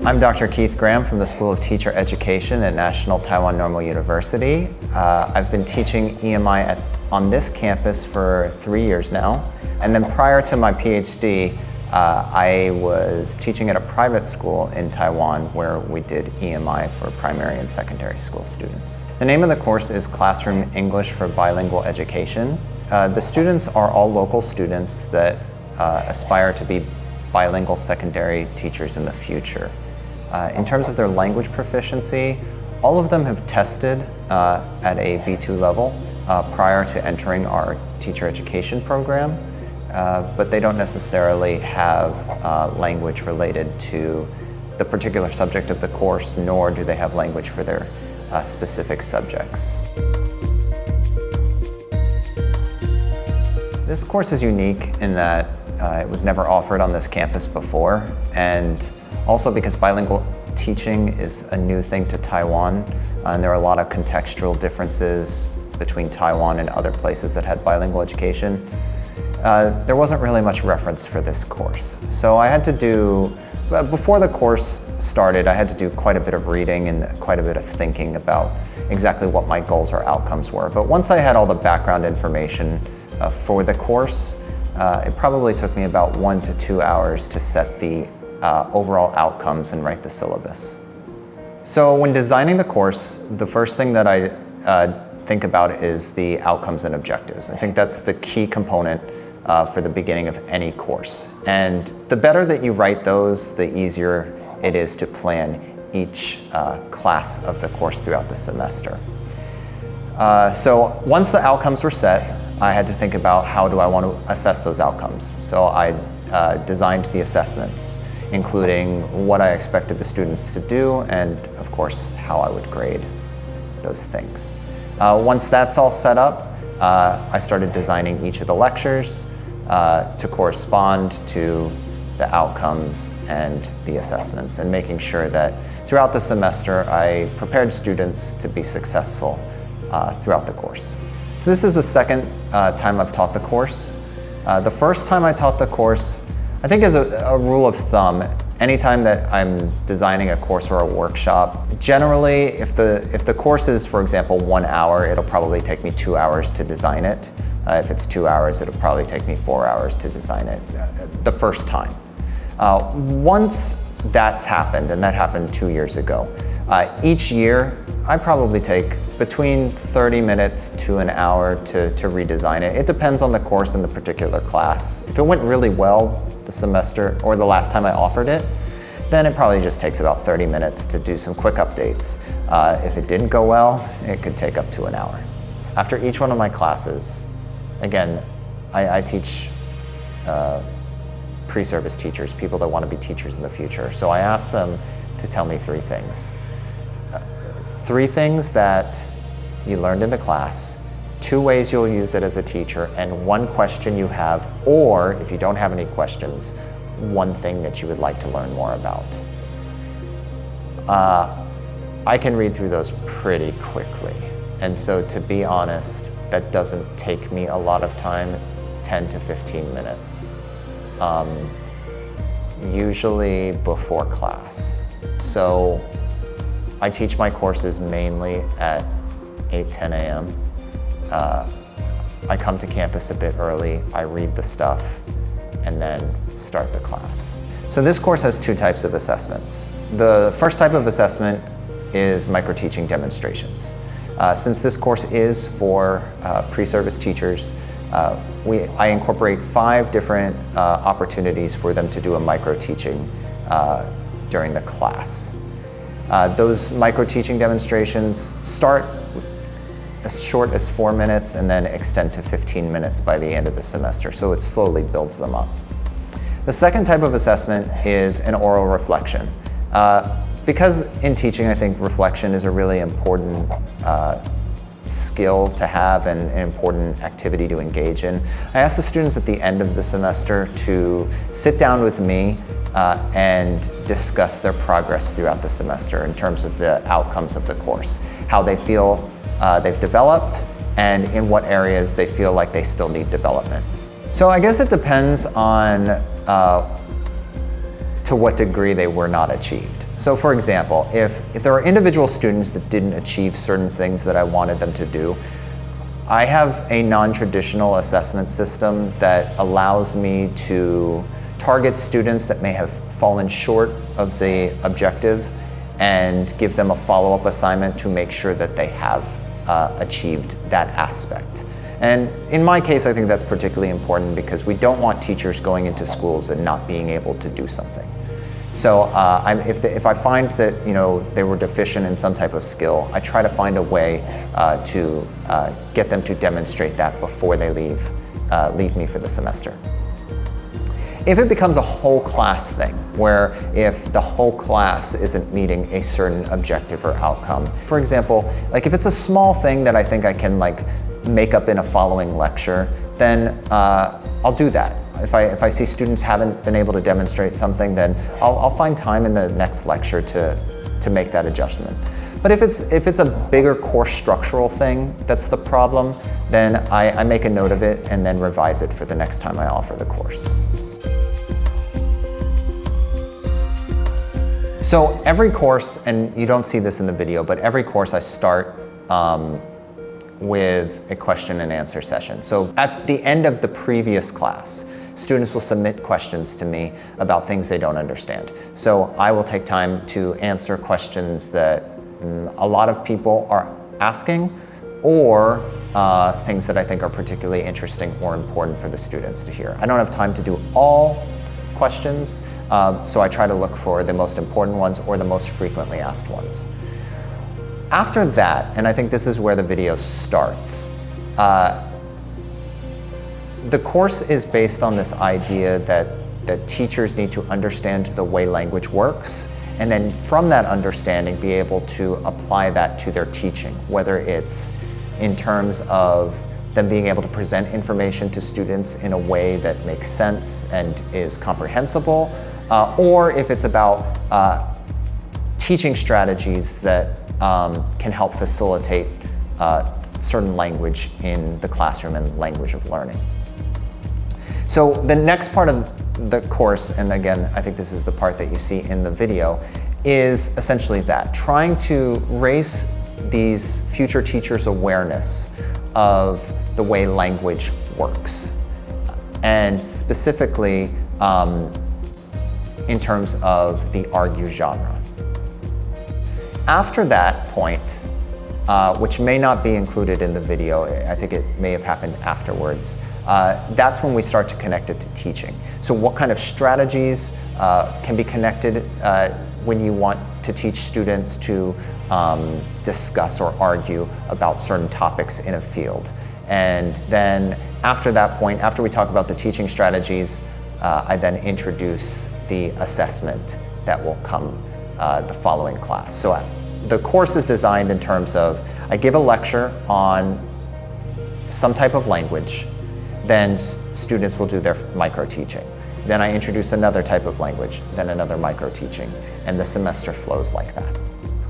I'm Dr. Keith Graham from the School of Teacher Education at National Taiwan Normal University. I've been teaching EMI on this campus for 3 years now. And then prior to my PhD, I was teaching at a private school in Taiwan where we did EMI for primary and secondary school students. The name of the course is Classroom English for Bilingual Education. The students are all local students that aspire to be bilingual secondary teachers in the future. In terms of their language proficiency, all of them have tested at a B2 level prior to entering our teacher education program, but they don't necessarily have language related to the particular subject of the course, nor do they have language for their specific subjects. This course is unique in that it was never offered on this campus before, and also because bilingual teaching is a new thing to Taiwan, and there are a lot of contextual differences between Taiwan and other places that had bilingual education. There wasn't really much reference for this course. So I had to do, before the course started, I had to do quite a bit of reading and quite a bit of thinking about exactly what my goals or outcomes were. But once I had all the background information for the course, it probably took me about 1 to 2 hours to set the overall outcomes and write the syllabus. So when designing the course, the first thing that I think about is the outcomes and objectives. I think that's the key component for the beginning of any course. And the better that you write those, the easier it is to plan each class of the course throughout the semester. So once the outcomes were set, I had to think about how do I want to assess those outcomes. So I designed the assessments, including what I expected the students to do and, of course, how I would grade those things. Once that's all set up, I started designing each of the lectures to correspond to the outcomes and the assessments, and making sure that throughout the semester I prepared students to be successful throughout the course. So this is the second time I've taught the course. The first time I taught the course, I think as a rule of thumb, anytime that I'm designing a course or a workshop, generally if the course is, for example, 1 hour, it'll probably take me 2 hours to design it. If it's 2 hours, it'll probably take me 4 hours to design it the first time. Once that's happened, and that happened 2 years ago, each year I probably take between 30 minutes to an hour to redesign it. It depends on the course and the particular class. If it went really well the semester or the last time I offered it, then it probably just takes about 30 minutes to do some quick updates. If it didn't go well, it could take up to an hour. After each one of my classes, again, I teach pre-service teachers, people that want to be teachers in the future. So I ask them to tell me 3 things. 3 things that you learned in the class, 2 ways you'll use it as a teacher, and 1 question you have, or if you don't have any questions, 1 thing that you would like to learn more about. I can read through those pretty quickly. And so to be honest, that doesn't take me a lot of time, 10 to 15 minutes. Usually before class. So I teach my courses mainly at 8-10 a.m. I come to campus a bit early, I read the stuff, and then start the class. So this course has 2 types of assessments. The first type of assessment is micro-teaching demonstrations. Since this course is for pre-service teachers, I incorporate 5 different opportunities for them to do a micro-teaching during the class. Those micro-teaching demonstrations start as short as 4 minutes and then extend to 15 minutes by the end of the semester, so it slowly builds them up. The second type of assessment is an oral reflection. Because in teaching, I think reflection is a really important skill to have and an important activity to engage in. I ask the students at the end of the semester to sit down with me and discuss their progress throughout the semester in terms of the outcomes of the course, how they feel they've developed, and in what areas they feel like they still need development. So I guess it depends on to what degree they were not achieved. So for example, if there are individual students that didn't achieve certain things that I wanted them to do, I have a non-traditional assessment system that allows me to target students that may have fallen short of the objective and give them a follow-up assignment to make sure that they have achieved that aspect. And in my case, I think that's particularly important because we don't want teachers going into schools and not being able to do something. So if I find that they were deficient in some type of skill, I try to find a way to get them to demonstrate that before they leave me for the semester. If it becomes a whole class thing, where if the whole class isn't meeting a certain objective or outcome, for example, like if it's a small thing that I think I can make up in a following lecture, then I'll do that. If I see students haven't been able to demonstrate something, then I'll find time in the next lecture to make that adjustment. But if it's a bigger course structural thing that's the problem, then I make a note of it and then revise it for the next time I offer the course. So every course, and you don't see this in the video, but every course I start with a question and answer session. So at the end of the previous class, students will submit questions to me about things they don't understand. So I will take time to answer questions that a lot of people are asking, or things that I think are particularly interesting or important for the students to hear. I don't have time to do all questions, so I try to look for the most important ones or the most frequently asked ones. After that, and I think this is where the video starts, the course is based on this idea that teachers need to understand the way language works, and then from that understanding be able to apply that to their teaching, whether it's in terms of them being able to present information to students in a way that makes sense and is comprehensible, or if it's about teaching strategies that can help facilitate certain language in the classroom and language of learning. So the next part of the course, and again, I think this is the part that you see in the video, is essentially that, trying to raise these future teachers' awareness of the way language works, and specifically in terms of the argue genre. After that point, which may not be included in the video, I think it may have happened afterwards, that's when we start to connect it to teaching. So what kind of strategies can be connected when you want to teach students to discuss or argue about certain topics in a field. And then after that point, after we talk about the teaching strategies, I then introduce the assessment that will come the following class. So the course is designed in terms of, I give a lecture on some type of language, then students will do their micro-teaching. Then I introduce another type of language, then another micro-teaching, and the semester flows like that.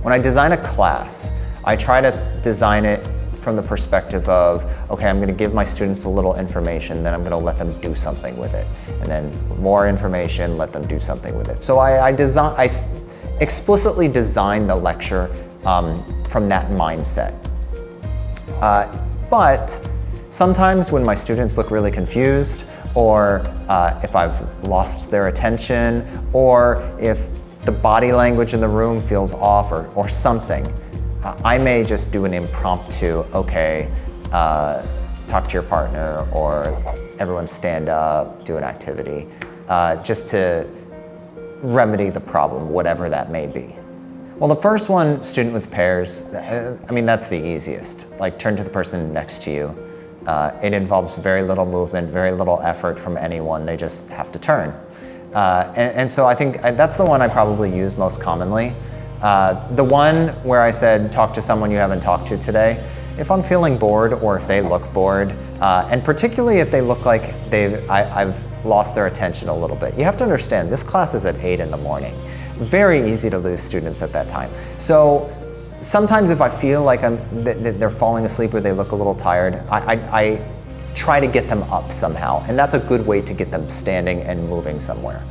When I design a class, I try to design it from the perspective of, okay, I'm going to give my students a little information, then I'm going to let them do something with it. And then more information, let them do something with it. So I explicitly design the lecture from that mindset. But sometimes when my students look really confused, or if I've lost their attention, or if the body language in the room feels off or something, I may just do an impromptu, okay, talk to your partner, or everyone stand up, do an activity, just to remedy the problem, whatever that may be. Well, the first one, student with pairs, I mean, that's the easiest. Like, turn to the person next to you. It involves very little movement, very little effort from anyone. They just have to turn. And so I think that's the one I probably use most commonly. The one where I said, talk to someone you haven't talked to today, if I'm feeling bored or if they look bored, and particularly if they look like I've lost their attention a little bit. You have to understand, this class is at 8 in the morning. Very easy to lose students at that time. So sometimes if I feel like they're falling asleep or they look a little tired, I try to get them up somehow, and that's a good way to get them standing and moving somewhere.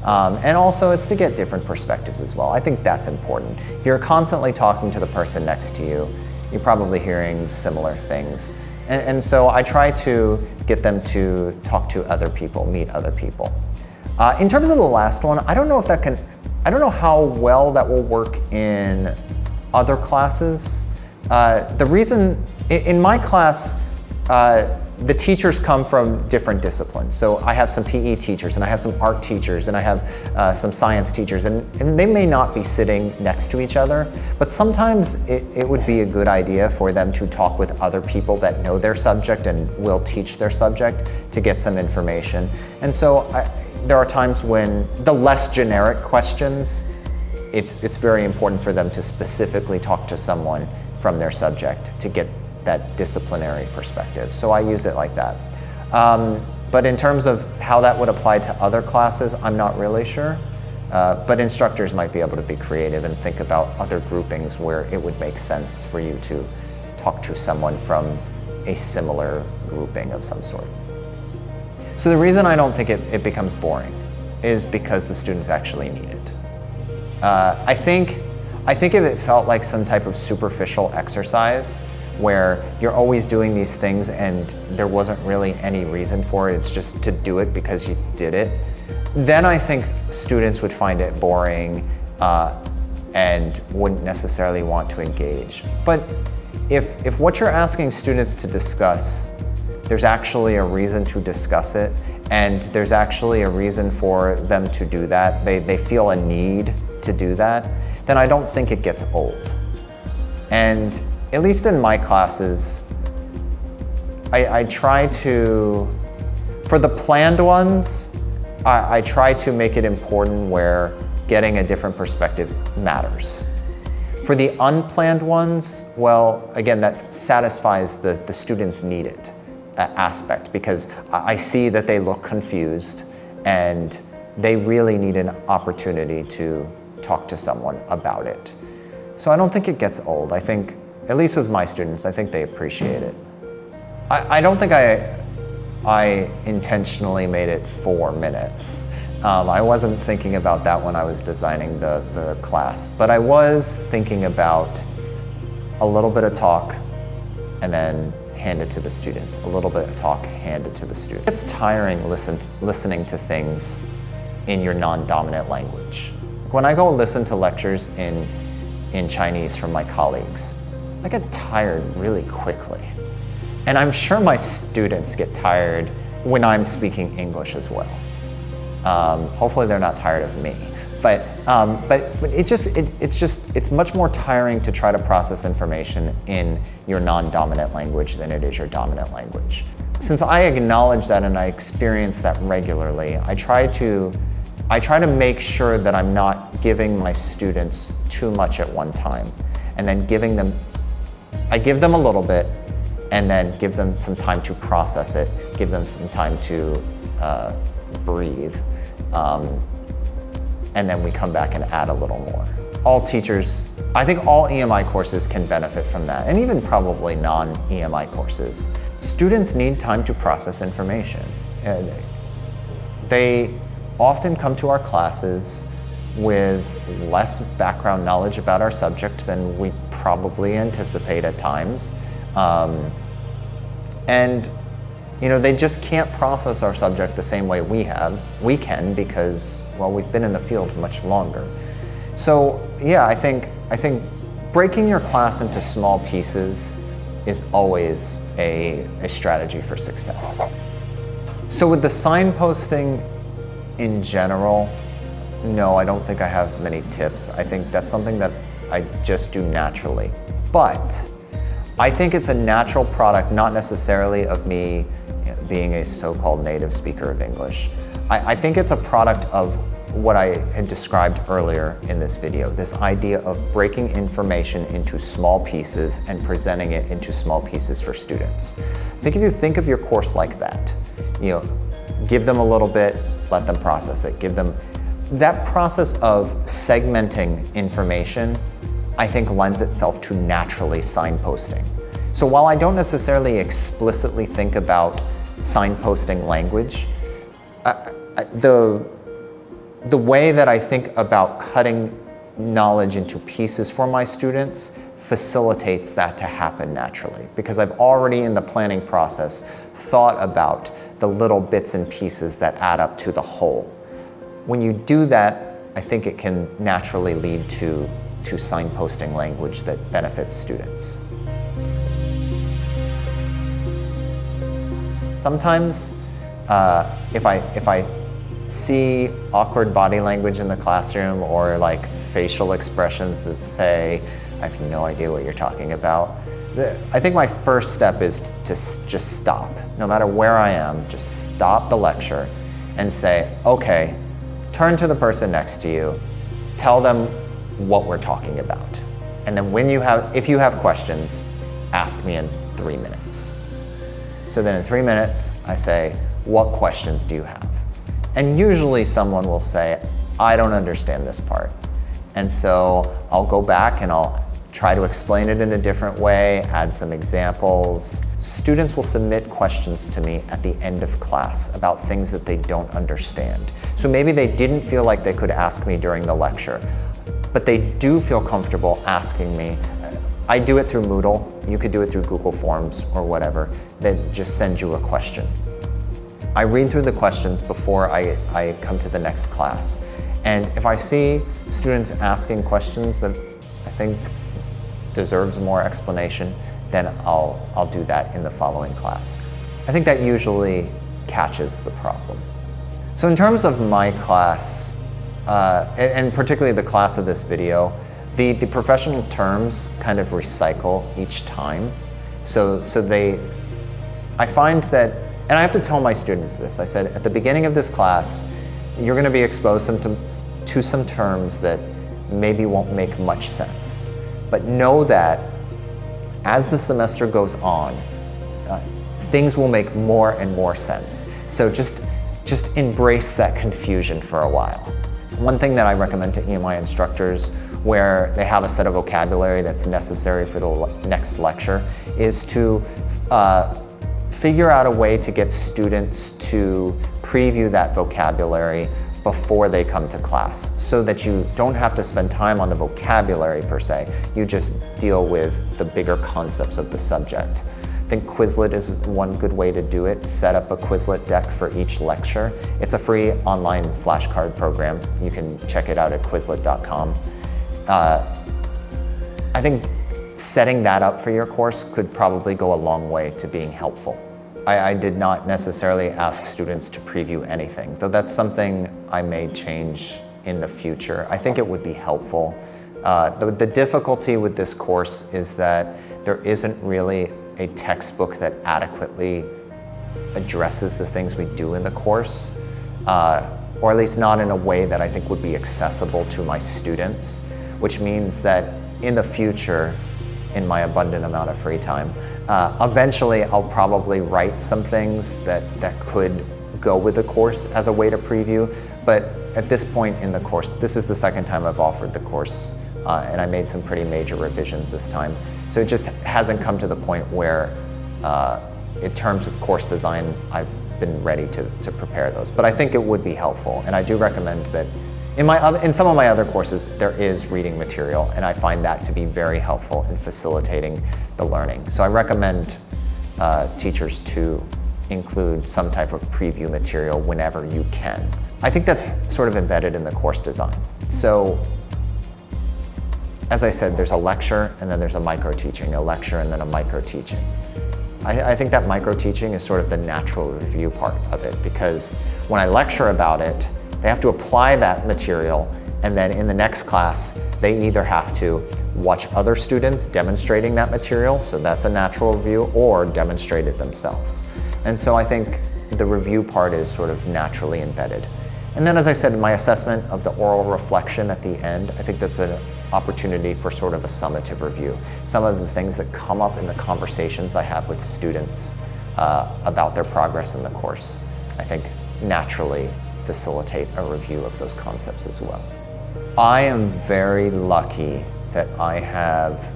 And also it's to get different perspectives as well. I think that's important. If you're constantly talking to the person next to you, you're probably hearing similar things. And so I try to get them to talk to other people, meet other people. In terms of the last one, I don't know how well that will work in other classes. The reason, in my class, the teachers come from different disciplines. So I have some PE teachers, and I have some art teachers, and I have some science teachers, and they may not be sitting next to each other, but sometimes it would be a good idea for them to talk with other people that know their subject and will teach their subject to get some information. And so there are times when the less generic questions, it's very important for them to specifically talk to someone from their subject to get that disciplinary perspective. So I use it like that. But in terms of how that would apply to other classes, I'm not really sure. But instructors might be able to be creative and think about other groupings where it would make sense for you to talk to someone from a similar grouping of some sort. So the reason I don't think it becomes boring is because the students actually need it. I think if it felt like some type of superficial exercise where you're always doing these things and there wasn't really any reason for it, it's just to do it because you did it, then I think students would find it boring and wouldn't necessarily want to engage. But if what you're asking students to discuss, there's actually a reason to discuss it, and there's actually a reason for them to do that, they feel a need to do that, then I don't think it gets old. And at least in my classes, I try to, for the planned ones, I try to make it important where getting a different perspective matters. For the unplanned ones, well, again, that satisfies the students' need it aspect, because I see that they look confused and they really need an opportunity to talk to someone about it. So I don't think it gets old. I think, at least with my students, I think they appreciate it. I don't think I intentionally made it 4 minutes. I wasn't thinking about that when I was designing the class, but I was thinking about a little bit of talk and then hand it to the students. A little bit of talk, hand it to the students. It's tiring listening to things in your non-dominant language. When I go listen to lectures in Chinese from my colleagues, I get tired really quickly. And I'm sure my students get tired when I'm speaking English as well. Hopefully they're not tired of me. But it's much more tiring to try to process information in your non-dominant language than it is your dominant language. Since I acknowledge that and I experience that regularly, I try to make sure that I'm not giving my students too much at one time, and then I give them a little bit, and then give them some time to process it, give them some time to breathe, and then we come back and add a little more. All teachers, I think all EMI courses can benefit from that, and even probably non-EMI courses. Students need time to process information. They often come to our classes with less background knowledge about our subject than we probably anticipate at times. And they just can't process our subject the same way we can because, well, we've been in the field much longer. So yeah, I think breaking your class into small pieces is always a strategy for success. So with the signposting in general, no, I don't think I have many tips. I think that's something that I just do naturally. But I think it's a natural product, not necessarily of me being a so-called native speaker of English. I think it's a product of what I had described earlier in this video, this idea of breaking information into small pieces and presenting it into small pieces for students. I think if you think of your course like that, give them a little bit, let them process it, give them that process of segmenting information, I think lends itself to naturally signposting. So while I don't necessarily explicitly think the way that I think about cutting knowledge into pieces for my students facilitates that to happen naturally, because I've already in the planning process thought about the little bits and pieces that add up to the whole. When you do that, I think it can naturally lead to signposting language that benefits students. Sometimes if I see awkward body language in the classroom or like facial expressions that say, I have no idea what you're talking about, I think my first step is to just stop. No matter where I am, just stop the lecture and say, okay, turn to the person next to you, tell them what we're talking about. And then if you have questions, ask me in 3 minutes. So then in 3 minutes, I say, what questions do you have? And usually someone will say, I don't understand this part. And so I'll go back and I'll try to explain it in a different way, add some examples. Students will submit questions to me at the end of class about things that they don't understand. So maybe they didn't feel like they could ask me during the lecture, but they do feel comfortable asking me. I do it through Moodle. You could do it through Google Forms or whatever, that just send you a question. I read through the questions before I come to the next class. And if I see students asking questions that I think deserves more explanation, then I'll do that in the following class. I think that usually catches the problem. So in terms of my class, and particularly the class of this video, the professional terms kind of recycle each time. So I find that, and I have to tell my students this, I said at the beginning of this class, you're going to be exposed to some terms that maybe won't make much sense. But know that as the semester goes on, things will make more and more sense. So just embrace that confusion for a while. One thing that I recommend to EMI instructors where they have a set of vocabulary that's necessary for the next lecture is to figure out a way to get students to preview that vocabulary before they come to class, so that you don't have to spend time on the vocabulary per se. You just deal with the bigger concepts of the subject. I think Quizlet is one good way to do it. Set up a Quizlet deck for each lecture. It's a free online flashcard program. You can check it out at Quizlet.com. I think setting that up for your course could probably go a long way to being helpful. I did not necessarily ask students to preview anything, though that's something I may change in the future. I think it would be helpful. The difficulty with this course is that there isn't really a textbook that adequately addresses the things we do in the course, or at least not in a way that I think would be accessible to my students, which means that in the future, in my abundant amount of free time, eventually I'll probably write some things that could go with the course as a way to preview, but at this point in the course, this is the second time I've offered the course, and I made some pretty major revisions this time. So it just hasn't come to the point where, in terms of course design, I've been ready to prepare those. But I think it would be helpful, and I do recommend that in some of my other courses, there is reading material, and I find that to be very helpful in facilitating the learning. So I recommend teachers to include some type of preview material whenever you can. I think that's sort of embedded in the course design. So, as I said, there's a lecture, and then there's a micro-teaching, a lecture, and then a micro-teaching. I think that micro-teaching is sort of the natural review part of it, because when I lecture about it, they have to apply that material, and then in the next class, they either have to watch other students demonstrating that material, so that's a natural review, or demonstrate it themselves. And so I think the review part is sort of naturally embedded. And then, as I said, my assessment of the oral reflection at the end, I think that's an opportunity for sort of a summative review. Some of the things that come up in the conversations I have with students about their progress in the course, I think naturally facilitate a review of those concepts as well. I am very lucky that I have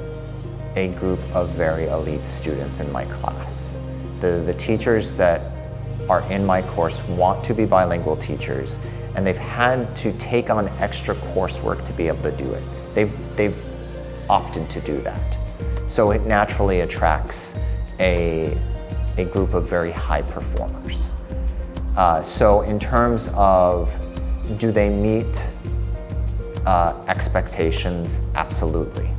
a group of very elite students in my class. The teachers that are in my course want to be bilingual teachers, and they've had to take on extra coursework to be able to do it. They've opted to do that. So it naturally attracts a group of very high performers. So in terms of, do they meet expectations? Absolutely.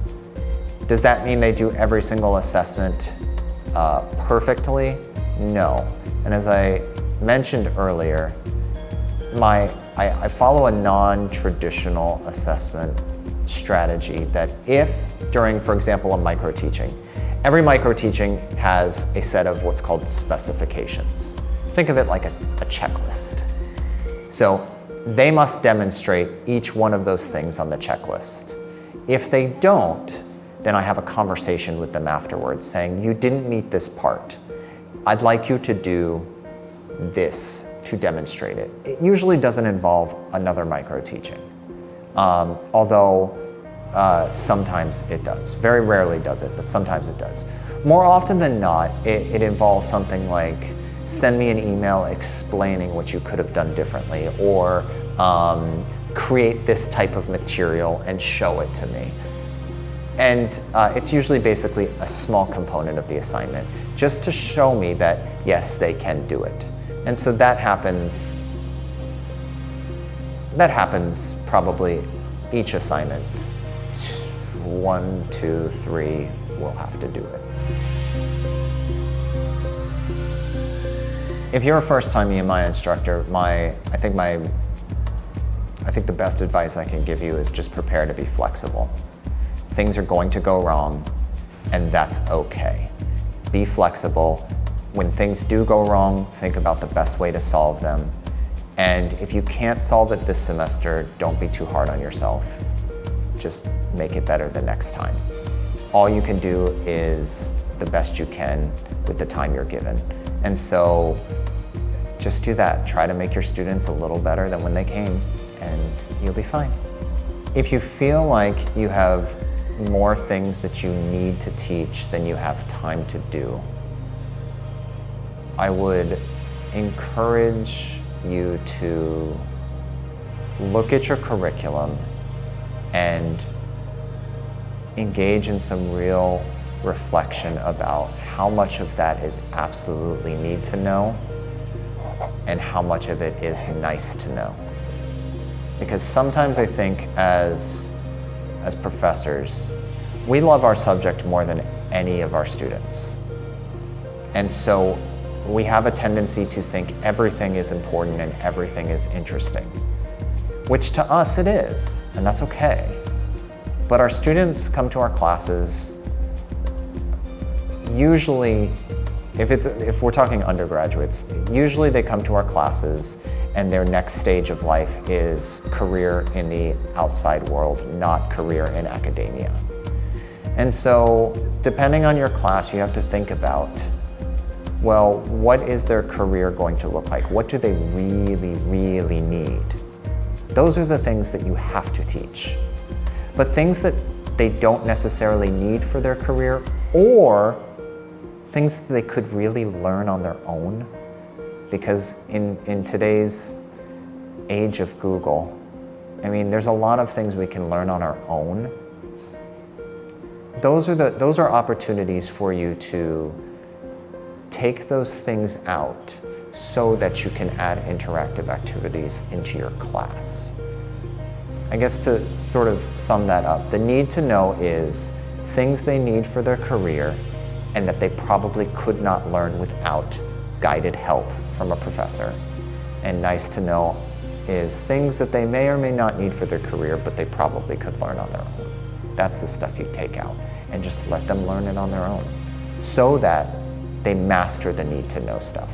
Does that mean they do every single assessment perfectly? No. And as I mentioned earlier, I follow a non-traditional assessment strategy that if during, for example, a micro-teaching, every micro-teaching has a set of what's called specifications. Think of it like a checklist. So they must demonstrate each one of those things on the checklist. If they don't, then I have a conversation with them afterwards saying, you didn't meet this part. I'd like you to do this to demonstrate it. It usually doesn't involve another micro-teaching, although sometimes it does. Very rarely does it, but sometimes it does. More often than not, it involves something like, send me an email explaining what you could have done differently, or create this type of material and show it to me. And it's usually basically a small component of the assignment, just to show me that, yes, they can do it. And so that happens probably each assignment. 1, 2, 3 will have to do it. If you're a first-time EMI instructor, I think the best advice I can give you is just prepare to be flexible. Things are going to go wrong, and that's okay. Be flexible. When things do go wrong, think about the best way to solve them. And if you can't solve it this semester, don't be too hard on yourself. Just make it better the next time. All you can do is the best you can with the time you're given. And so just do that. Try to make your students a little better than when they came, and you'll be fine. If you feel like you have more things that you need to teach than you have time to do, I would encourage you to look at your curriculum and engage in some real reflection about how much of that is absolutely need to know and how much of it is nice to know. Because sometimes I think as professors, we love our subject more than any of our students. And so we have a tendency to think everything is important and everything is interesting, which to us it is, and that's okay. But our students come to our classes, usually, if we're talking undergraduates, usually they come to our classes and their next stage of life is career in the outside world, not career in academia. And so, depending on your class, you have to think about, well, what is their career going to look like? What do they really, really need? Those are the things that you have to teach. But things that they don't necessarily need for their career, or things that they could really learn on their own, because in today's age of Google, I mean, there's a lot of things we can learn on our own. Those are opportunities for you to take those things out so that you can add interactive activities into your class. I guess to sort of sum that up, the need to know is things they need for their career and that they probably could not learn without guided help from a professor. And nice to know is things that they may or may not need for their career, but they probably could learn on their own. That's the stuff you take out and just let them learn it on their own so that they master the need to know stuff.